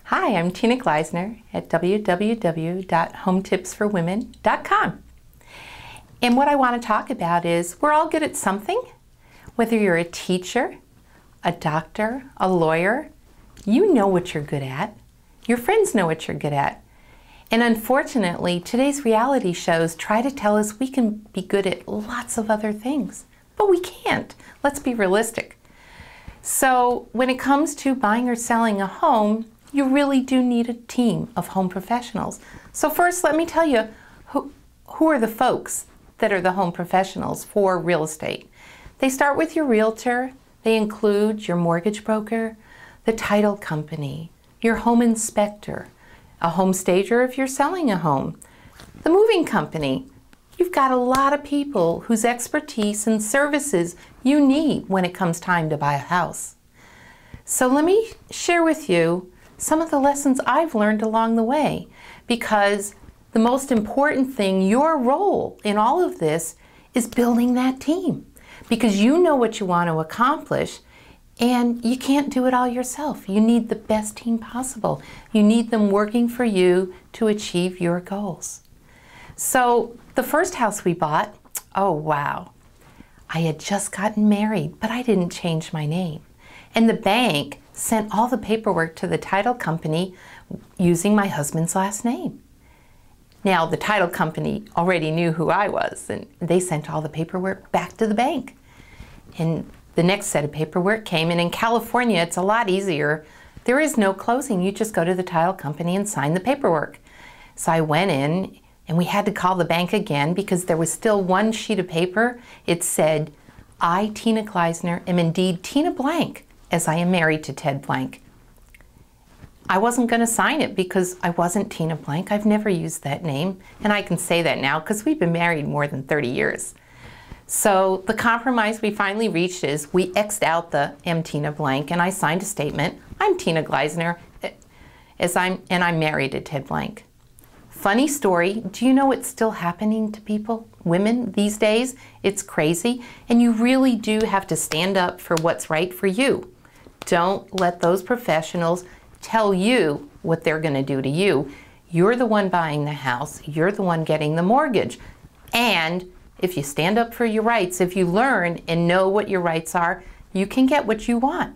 Hi, I'm Tina Gleisner at www.hometipsforwomen.com. And what I want to talk about is we're all good at something. Whether you're a teacher, a doctor, a lawyer, you know what you're good at. Your friends know what you're good at. And unfortunately, today's reality shows try to tell us we can be good at lots of other things, but we can't. Let's be realistic. So when it comes to buying or selling a home, you really do need a team of home professionals. So first, let me tell you who are the folks that are the home professionals for real estate. They start with your realtor. They include your mortgage broker, the title company, your home inspector, a home stager if you're selling a home, the moving company. You've got a lot of people whose expertise and services you need when it comes time to buy a house. So let me share with you some of the lessons I've learned along the way, because the most important thing, your role in all of this, is building that team, because you know what you want to accomplish and you can't do it all yourself. You need the best team possible. You need them working for you to achieve your goals. So the first house we bought, oh wow, I had just gotten married, but I didn't change my name. And the bank sent all the paperwork to the title company using my husband's last name. Now, the title company already knew who I was, and they sent all the paperwork back to the bank. And the next set of paperwork came, and in California, it's a lot easier. There is no closing. You just go to the title company and sign the paperwork. So I went in, and we had to call the bank again because there was still one sheet of paper. It said, I, Tina Gleisner, am indeed Tina Blank, as I am married to Ted Blank. I wasn't going to sign it because I wasn't Tina Blank. I've never used that name, and I can say that now because we've been married more than 30 years. So the compromise we finally reached is we X'd out the am Tina Blank, and I signed a statement. I'm Tina Gleisner, and I'm married to Ted Blank. Funny story, do you know what's still happening to people, women these days? It's crazy, and you really do have to stand up for what's right for you. Don't let those professionals tell you what they're going to do to you. You're the one buying the house. You're the one getting the mortgage. And if you stand up for your rights, if you learn and know what your rights are, you can get what you want.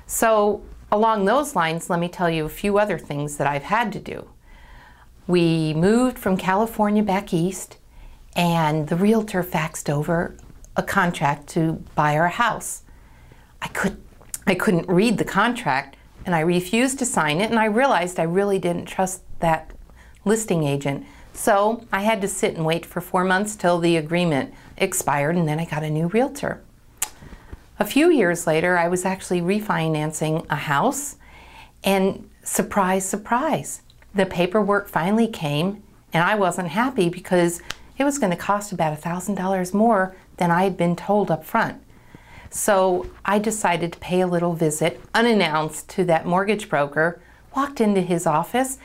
So along those lines, let me tell you a few other things that I've had to do. We moved from California back east, and the realtor faxed over a contract to buy our house. I couldn't read the contract, and I refused to sign it, and I realized I really didn't trust that listing agent. So I had to sit and wait for 4 months till the agreement expired, and then I got a new realtor. A few years later, I was actually refinancing a house, and surprise, surprise, the paperwork finally came, and I wasn't happy because it was going to cost about $1,000 more than I had been told up front. So I decided to pay a little visit unannounced to that mortgage broker, walked into his office,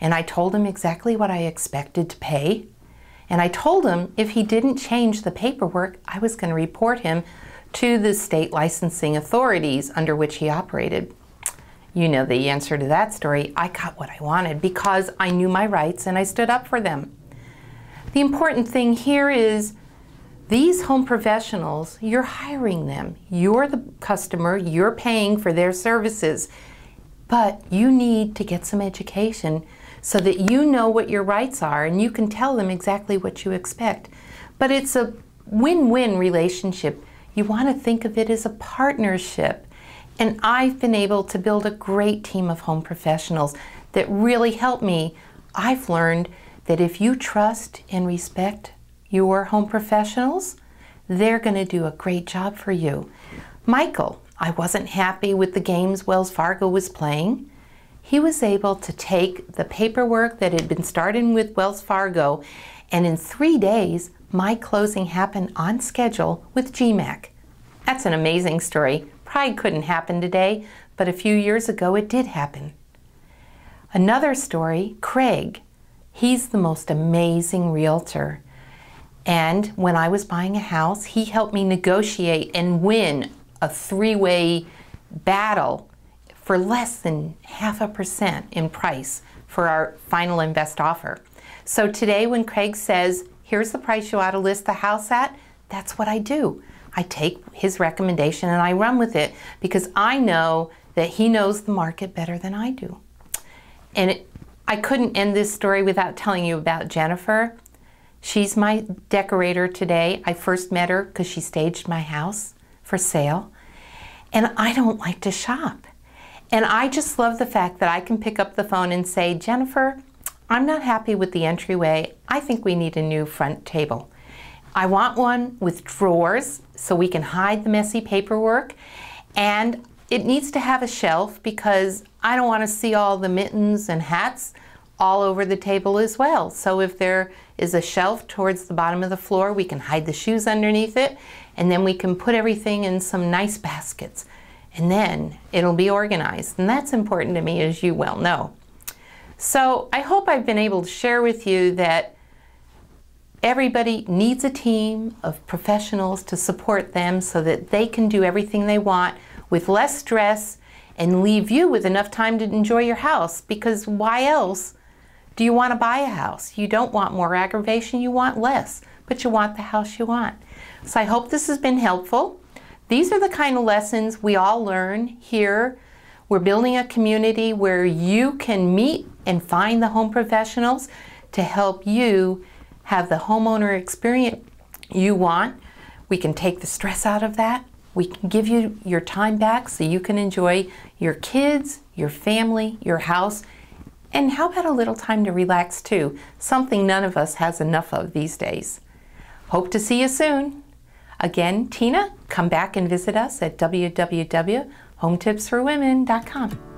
and I told him exactly what I expected to pay. And I told him if he didn't change the paperwork, I was going to report him to the state licensing authorities under which he operated. You know the answer to that story. I got what I wanted because I knew my rights and I stood up for them. The important thing here is these home professionals, you're hiring them. You're the customer, you're paying for their services, but you need to get some education so that you know what your rights are and you can tell them exactly what you expect. But it's a win-win relationship. You want to think of it as a partnership. And I've been able to build a great team of home professionals that really help me. I've learned that if you trust and respect your home professionals, they're going to do a great job for you. Michael, I wasn't happy with the games Wells Fargo was playing. He was able to take the paperwork that had been started with Wells Fargo, and in 3 days, my closing happened on schedule with GMAC. That's an amazing story. Probably couldn't happen today, but a few years ago it did happen. Another story, Craig. He's the most amazing realtor. And when I was buying a house, he helped me negotiate and win a 3-way battle for less than 0.5% in price for our final and best offer. So today when Craig says, here's the price you ought to list the house at, that's what I do. I take his recommendation and I run with it because I know that he knows the market better than I do. And I couldn't end this story without telling you about Jennifer. She's my decorator today. I first met her because she staged my house for sale. And I don't like to shop. And I just love the fact that I can pick up the phone and say, Jennifer, I'm not happy with the entryway. I think we need a new front table. I want one with drawers so we can hide the messy paperwork. And it needs to have a shelf because I don't want to see all the mittens and hats all over the table as well. So if there is a shelf towards the bottom of the floor, we can hide the shoes underneath it, and then we can put everything in some nice baskets. And then it'll be organized. And that's important to me, as you well know. So I hope I've been able to share with you that everybody needs a team of professionals to support them so that they can do everything they want with less stress and leave you with enough time to enjoy your house. Because why else do you want to buy a house? You don't want more aggravation, you want less, but you want the house you want. So I hope this has been helpful. These are the kind of lessons we all learn here. We're building a community where you can meet and find the home professionals to help you have the homeowner experience you want. We can take the stress out of that. We can give you your time back so you can enjoy your kids, your family, your house, and how about a little time to relax too? Something none of us has enough of these days. Hope to see you soon. Again, Tina, come back and visit us at www.hometipsforwomen.com.